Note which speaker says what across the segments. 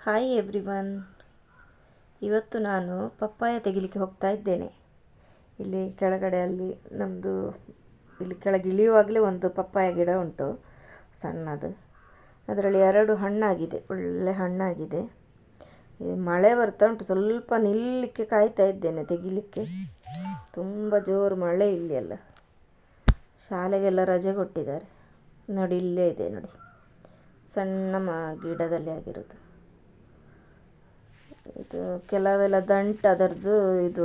Speaker 1: Hi everyone. ಇವತ್ತು ನಾನು papaya ತೆಗಿಲಿಕ್ಕೆ ಹೋಗ್ತಾ ಇದ್ದೇನೆ. ಇಲ್ಲಿ ಕೆಳಗಡೆ ನಮ್ಮದು ಇಲ್ಲಿ ಕೆಳಗೆ ಇಳಿಯುವಾಗಲೇ ಒಂದು ಪಪ್ಪಾಯ ಗಿಡ ಉಂಟು, ಸಣ್ಣದು. ಅದರಲ್ಲಿ 2 ಹಣ್ಣಾಗಿದೆ, ಒಳ್ಳೆ ಹಣ್ಣಾಗಿದೆ. ಮಳೆ ಬರ್ತಾ ಉಂಟು, ಸ್ವಲ್ಪ ನಿಲ್ಲಲಿಕ್ಕೆ ಕಾಯ್ತಾ ಇದ್ದೇನೆ ತೆಗಿಲಿಕ್ಕೆ. ತುಂಬ ಜೋರು ಮಳೆ ಇಲ್ಲಿ ಎಲ್ಲ. ಶಾಲೆಗೆಲ್ಲ ರಜೆ ಕೊಟ್ಟಿದ್ದಾರೆ. ನೋಡಿ, ಇಲ್ಲೇ ಇದೆ ನೋಡಿ, ಸಣ್ಣ ಗಿಡದಲ್ಲಿ ಆಗಿರೋದು. ಇದು ಕೆಲವೆಲ್ಲ ದಂಟು ಅದರದ್ದು, ಇದು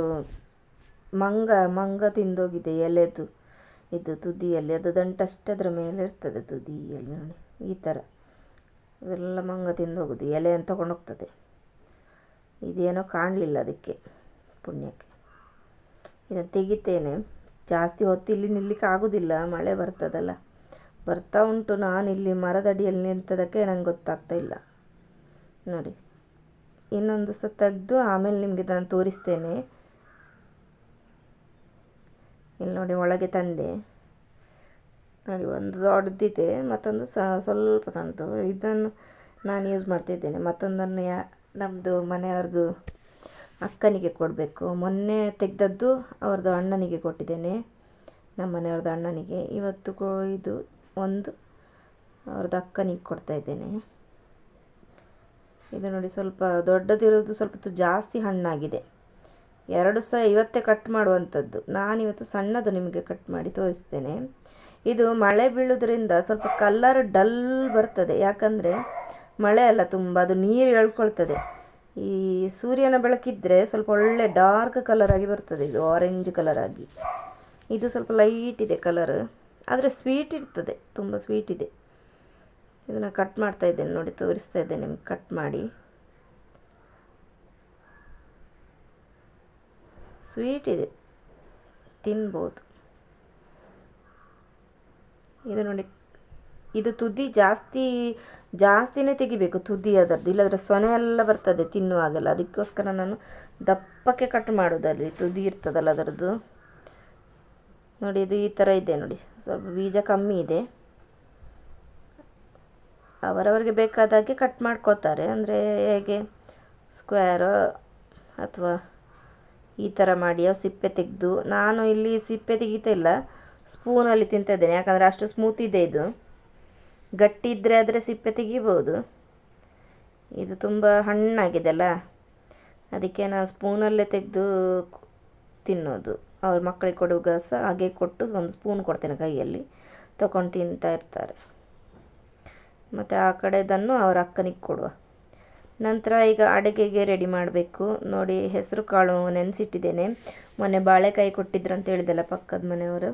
Speaker 1: ಮಂಗ ತಿಂದೋಗಿದೆ ಎಲೆದು. ಇದು ತುದಿಯಲ್ಲಿ ಅದು ದಂಟಷ್ಟೇ ಅದರ ಮೇಲೆ ಇರ್ತದೆ, ತುದಿಯಲ್ಲಿ ನೋಡಿ ಈ ಥರ. ಅದೆಲ್ಲ ಮಂಗ ತಿಂದೋಗೋದು, ಎಲೆಯನ್ನು ತಗೊಂಡೋಗ್ತದೆ. ಇದೇನೋ ಕಾಣಲಿಲ್ಲ ಅದಕ್ಕೆ, ಪುಣ್ಯಕ್ಕೆ. ಇದನ್ನು ತೆಗಿತೇನೆ. ಜಾಸ್ತಿ ಹೊತ್ತು ಇಲ್ಲಿ ನಿಲ್ಲಕ್ಕೆ ಆಗೋದಿಲ್ಲ, ಮಳೆ ಬರ್ತದಲ್ಲ, ಬರ್ತಾ ಉಂಟು. ನಾನಿಲ್ಲಿ ಮರದಡಿಯಲ್ಲಿ ನಿಂತದಕ್ಕೆ ನಂಗೆ ಗೊತ್ತಾಗ್ತಾ ಇಲ್ಲ ನೋಡಿ. ಇನ್ನೊಂದು ಸಹ ತೆಗೆದು ಆಮೇಲೆ ನಿಮಗೆ ನಾನು ತೋರಿಸ್ತೇನೆ. ಇಲ್ಲಿ ನೋಡಿ, ಒಳಗೆ ತಂದೆ ನೋಡಿ, ಒಂದು ದೊಡ್ಡದಿದೆ, ಮತ್ತೊಂದು ಸ್ವಲ್ಪ ಸಣ್ಣದು. ಇದನ್ನು ನಾನು ಯೂಸ್ ಮಾಡ್ತಿದ್ದೇನೆ. ಮತ್ತೊಂದನ್ನು ನಮ್ಮದು ಮನೆಯವ್ರದ್ದು ಅಕ್ಕನಿಗೆ ಕೊಡಬೇಕು. ಮೊನ್ನೆ ತೆಗೆದದ್ದು ಅವ್ರದ್ದು ಅಣ್ಣನಿಗೆ ಕೊಟ್ಟಿದ್ದೇನೆ, ನಮ್ಮ ಮನೆಯವ್ರದ್ದು ಅಣ್ಣನಿಗೆ. ಇವತ್ತು ಇದು ಒಂದು ಅವ್ರದ್ದು ಅಕ್ಕನಿಗೆ ಕೊಡ್ತಾಯಿದ್ದೇನೆ. ಇದು ನೋಡಿ, ಸ್ವಲ್ಪ ದೊಡ್ಡದಿರೋದು, ಸ್ವಲ್ಪ ಜಾಸ್ತಿ ಹಣ್ಣಾಗಿದೆ. 2 ಸಹ ಇವತ್ತೇ ಕಟ್ ಮಾಡುವಂಥದ್ದು. ನಾನಿವತ್ತು ಸಣ್ಣದು ನಿಮಗೆ ಕಟ್ ಮಾಡಿ ತೋರಿಸ್ತೇನೆ. ಇದು ಮಳೆ ಬೀಳೋದ್ರಿಂದ ಸ್ವಲ್ಪ ಕಲ್ಲರ್ ಡಲ್ ಬರ್ತದೆ, ಯಾಕಂದರೆ ಮಳೆ ಅಲ್ಲ ತುಂಬ, ಅದು ನೀರು ಎಳ್ಕೊಳ್ತದೆ. ಈ ಸೂರ್ಯನ ಬೆಳಕಿದ್ರೆ ಸ್ವಲ್ಪ ಒಳ್ಳೆ ಡಾರ್ಕ್ ಕಲರ್ ಆಗಿ ಬರ್ತದೆ, ಇದು ಆರೆಂಜ್ ಕಲರ್ ಆಗಿ. ಇದು ಸ್ವಲ್ಪ ಲೈಟ್ ಇದೆ ಕಲರ್, ಆದರೆ ಸ್ವೀಟ್ ಇರ್ತದೆ, ತುಂಬ ಸ್ವೀಟ್ ಇದೆ. ಇದನ್ನು ಕಟ್ ಮಾಡ್ತಾ ಇದ್ದೇನೆ ನೋಡಿ, ತೋರಿಸ್ತಾ ಇದ್ದೇನೆ ನಿಮ್ಗೆ ಕಟ್ ಮಾಡಿ. ಸ್ವೀಟ್ ಇದೆ, ತಿನ್ಬೋದು. ಇದು ನೋಡಿ, ಇದು ತುದಿ ಜಾಸ್ತಿನೇ ತೆಗಿಬೇಕು, ತುದಿ ಅದರದ್ದು, ಇಲ್ಲದ್ರೆ ಸೊನೆ ಎಲ್ಲ ಬರ್ತದೆ ತಿನ್ನುವಾಗೆಲ್ಲ. ಅದಕ್ಕೋಸ್ಕರ ನಾನು ದಪ್ಪಕ್ಕೆ ಕಟ್ ಮಾಡೋದಲ್ಲಿ, ತುದಿ ಇರ್ತದಲ್ಲ ಅದರದ್ದು ನೋಡಿ. ಇದು ಈ ಥರ ಇದೆ ನೋಡಿ, ಸ್ವಲ್ಪ ಬೀಜ ಕಮ್ಮಿ ಇದೆ. ಅವರವರಿಗೆ ಬೇಕಾದಾಗೆ ಕಟ್ ಮಾಡ್ಕೋತಾರೆ, ಅಂದರೆ ಹೇಗೆ ಸ್ಕ್ವೇರು ಅಥವಾ ಈ ಥರ ಮಾಡಿ ಸಿಪ್ಪೆ ತೆಗೆದು. ನಾನು ಇಲ್ಲಿ ಸಿಪ್ಪೆ ತೆಗಿತಾ ಇಲ್ಲ, ಸ್ಪೂನಲ್ಲಿ ತಿಂತಿದ್ದೇನೆ, ಯಾಕಂದರೆ ಅಷ್ಟು ಸ್ಮೂತ್ ಇದೆ. ಇದು ಗಟ್ಟಿ ಇದ್ದರೆ ಆದರೆ ಸಿಪ್ಪೆ ತೆಗಿಬೋದು. ಇದು ತುಂಬ ಹಣ್ಣಾಗಿದೆ ಅಲ್ಲ, ಅದಕ್ಕೆ ನಾನು ಸ್ಪೂನಲ್ಲೇ ತೆಗೆದು ತಿನ್ನೋದು. ಅವ್ರ ಮಕ್ಕಳಿಗೆ ಕೊಡುವಾಗ ಸಹ ಹಾಗೆ ಕೊಟ್ಟು ಒಂದು ಸ್ಪೂನ್ ಕೊಡ್ತೇನೆ ಕೈಯಲ್ಲಿ, ತಗೊಂಡು ತಿಂತಾ ಇರ್ತಾರೆ. ಮತ್ತು ಆ ಕಡೆದನ್ನು ಅವರ ಅಕ್ಕನಿಗೆ ಕೊಡುವ. ನಂತರ ಈಗ ಅಡುಗೆಗೆ ರೆಡಿ ಮಾಡಬೇಕು ನೋಡಿ. ಹೆಸರು ಕಾಳು ನೆನೆಸಿಟ್ಟಿದ್ದೇನೆ. ಮೊನ್ನೆ ಬಾಳೆಕಾಯಿ ಕೊಟ್ಟಿದ್ರು ಅಂತ ಹೇಳಿದೆಲ್ಲ ಪಕ್ಕದ ಮನೆಯವರು,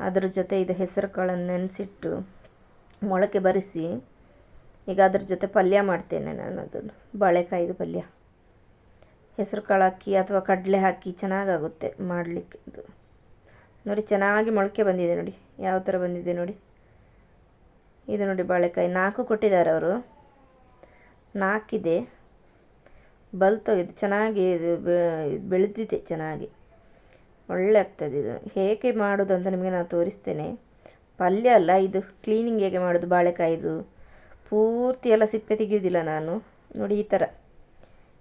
Speaker 1: ಅದ್ರ ಜೊತೆ ಇದು ಹೆಸರು ಕಾಳನ್ನು ನೆನೆಸಿಟ್ಟು ಮೊಳಕೆ ಬರಿಸಿ ಈಗ ಅದ್ರ ಜೊತೆ ಪಲ್ಯ ಮಾಡ್ತೇನೆ ನಾನು. ಅದನ್ನು ಬಾಳೆಕಾಯಿದು ಪಲ್ಯ ಹೆಸರು ಕಾಳು ಹಾಕಿ ಅಥವಾ ಕಡಲೆ ಹಾಕಿ ಚೆನ್ನಾಗಾಗುತ್ತೆ ಮಾಡಲಿಕ್ಕೆ. ಇದು ನೋಡಿ, ಚೆನ್ನಾಗಿ ಮೊಳಕೆ ಬಂದಿದೆ ನೋಡಿ, ಯಾವ ಥರ ಬಂದಿದೆ ನೋಡಿ. ಇದು ನೋಡಿ, ಬಾಳೆಕಾಯಿ 4 ಕೊಟ್ಟಿದ್ದಾರೆ ಅವರು, 4 ಇದೆ. ಬಲ್ತೋಗಿದೆ, ಚೆನ್ನಾಗಿ ಇದು ಬೆಳೆದಿದೆ, ಚೆನ್ನಾಗಿ ಒಳ್ಳೆ ಆಗ್ತದೆ. ಇದು ಹೇಗೆ ಮಾಡೋದು ಅಂತ ನಿಮಗೆ ನಾನು ತೋರಿಸ್ತೇನೆ. ಪಲ್ಯ ಅಲ್ಲ, ಇದು ಕ್ಲೀನಿಂಗ್ ಹೇಗೆ ಮಾಡೋದು ಬಾಳೆಕಾಯಿದು. ಪೂರ್ತಿ ಎಲ್ಲ ಸಿಪ್ಪೆ ತೆಗೆಯೋದಿಲ್ಲ ನಾನು ನೋಡಿ. ಈ ಥರ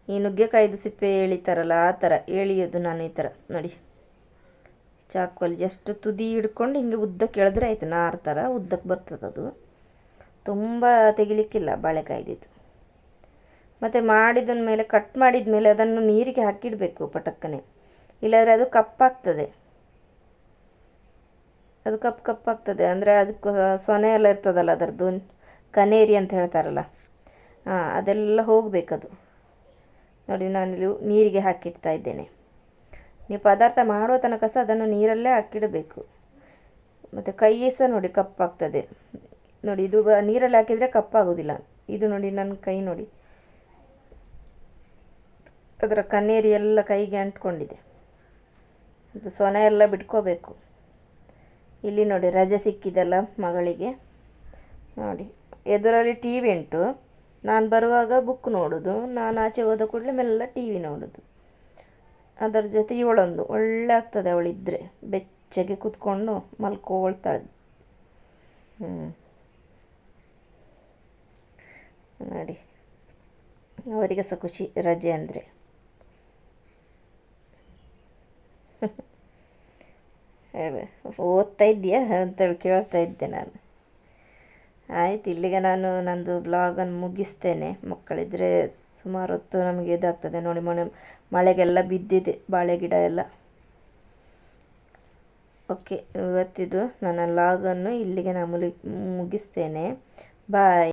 Speaker 1: ಈ ನುಗ್ಗೆಕಾಯಿದು ಸಿಪ್ಪೆ ಎಳಿತಾರಲ್ಲ, ಆ ಥರ ಎಳಿಯೋದು ನಾನು. ಈ ಥರ ನೋಡಿ, ಚಾಕುವಲ್ಲಿ ಜಸ್ಟ್ ತುದಿ ಹಿಡ್ಕೊಂಡು ಹಿಂಗೆ ಉದ್ದಕ್ಕೆ ಎಳೆದ್ರೆ ಆಯಿತು. ನಾರು ಥರ ಉದ್ದಕ್ಕೆ ಬರ್ತದೆ ಅದು, ತುಂಬ ತೆಗಿಲಿಕ್ಕಿಲ್ಲ ಬಾಳೆಕಾಯ್ದಿದ್ದು. ಮತ್ತು ಮಾಡಿದ ಮೇಲೆ, ಕಟ್ ಮಾಡಿದ ಮೇಲೆ ಅದನ್ನು ನೀರಿಗೆ ಹಾಕಿಡಬೇಕು ಪಟಕ್ಕನೆ, ಇಲ್ಲಾಂದರೆ ಅದು ಕಪ್ಪಾಗ್ತದೆ. ಅದು ಕಪ್ಪಾಗ್ತದೆ ಅಂದರೆ ಅದಕ್ಕೆ ಸೊನೆ ಎಲ್ಲ ಇರ್ತದಲ್ಲ ಅದರದ್ದು, ಕನೇರಿ ಅಂತ ಹೇಳ್ತಾರಲ್ಲ, ಅದೆಲ್ಲ ಹೋಗಬೇಕದು ನೋಡಿ. ನಾನಿಲ್ಲಿ ನೀರಿಗೆ ಹಾಕಿಡ್ತಾ ಇದ್ದೇನೆ. ನೀವು ಪದಾರ್ಥ ಮಾಡುವ ತನಕ ಸಹ ಅದನ್ನು ನೀರಲ್ಲೇ ಹಾಕಿಡಬೇಕು. ಮತ್ತು ಕೈ ಸಹ ನೋಡಿ ಕಪ್ಪಾಗ್ತದೆ ನೋಡಿ. ಇದು ನೀರಲ್ಲಿ ಹಾಕಿದರೆ ಕಪ್ಪಾಗೋದಿಲ್ಲ. ಇದು ನೋಡಿ, ನನ್ನ ಕೈ ನೋಡಿ, ಅದರ ಕಣ್ಣೇರಿ ಎಲ್ಲ ಕೈಗೆ ಅಂಟ್ಕೊಂಡಿದೆ. ಅದು ಸೊನೆ ಎಲ್ಲ ಬಿಟ್ಕೋಬೇಕು. ಇಲ್ಲಿ ನೋಡಿ, ರಜೆ ಸಿಕ್ಕಿದೆಲ್ಲ ಮಗಳಿಗೆ ನೋಡಿ. ಎದುರಲ್ಲಿ ಟಿ ವಿ ಉಂಟು, ನಾನು ಬರುವಾಗ ಬುಕ್ ನೋಡೋದು, ನಾನು ಆಚೆ ಹೋದ ಕೂಡಲೇ ಮೆಲ್ಲ ಟಿ ವಿ ನೋಡೋದು. ಅದರ ಜೊತೆ ಇವಳೊಂದು ಒಳ್ಳೆ ಆಗ್ತದೆ, ಅವಳಿದ್ದರೆ ಬೆಚ್ಚಗೆ ಕೂತ್ಕೊಂಡು ಮಲ್ಕೊಳ್ತಾಳೆ. ನೋಡಿ, ಅವರಿಗೆ ಸಹ ಖುಷಿ ರಜೆ ಅಂದರೆ. ಓದ್ತಾ ಇದೆಯಾ ಅಂತೇಳಿ ಕೇಳ್ತಾ ಇದ್ದೆ ನಾನು. ಆಯ್ತು, ಇಲ್ಲಿಗೆ ನಾನು ನಂದು ಬ್ಲಾಗನ್ನು ಮುಗಿಸ್ತೇನೆ. ಮಕ್ಕಳಿದ್ರೆ ಸುಮಾರು ಹೊತ್ತು ನಮಗೆ ಇದಾಗ್ತದೆ ನೋಡಿ, ಮಳೆಗೆಲ್ಲ ಬಿದ್ದಿದೆ ಬಾಳೆ ಗಿಡ ಎಲ್ಲ. ಓಕೆ, ಇವತ್ತಿದು ನನ್ನ ಲಾಗನ್ನು ಇಲ್ಲಿಗೆ ನಾನು ಮುಗಿಸ್ತೇನೆ. ಬಾಯ್.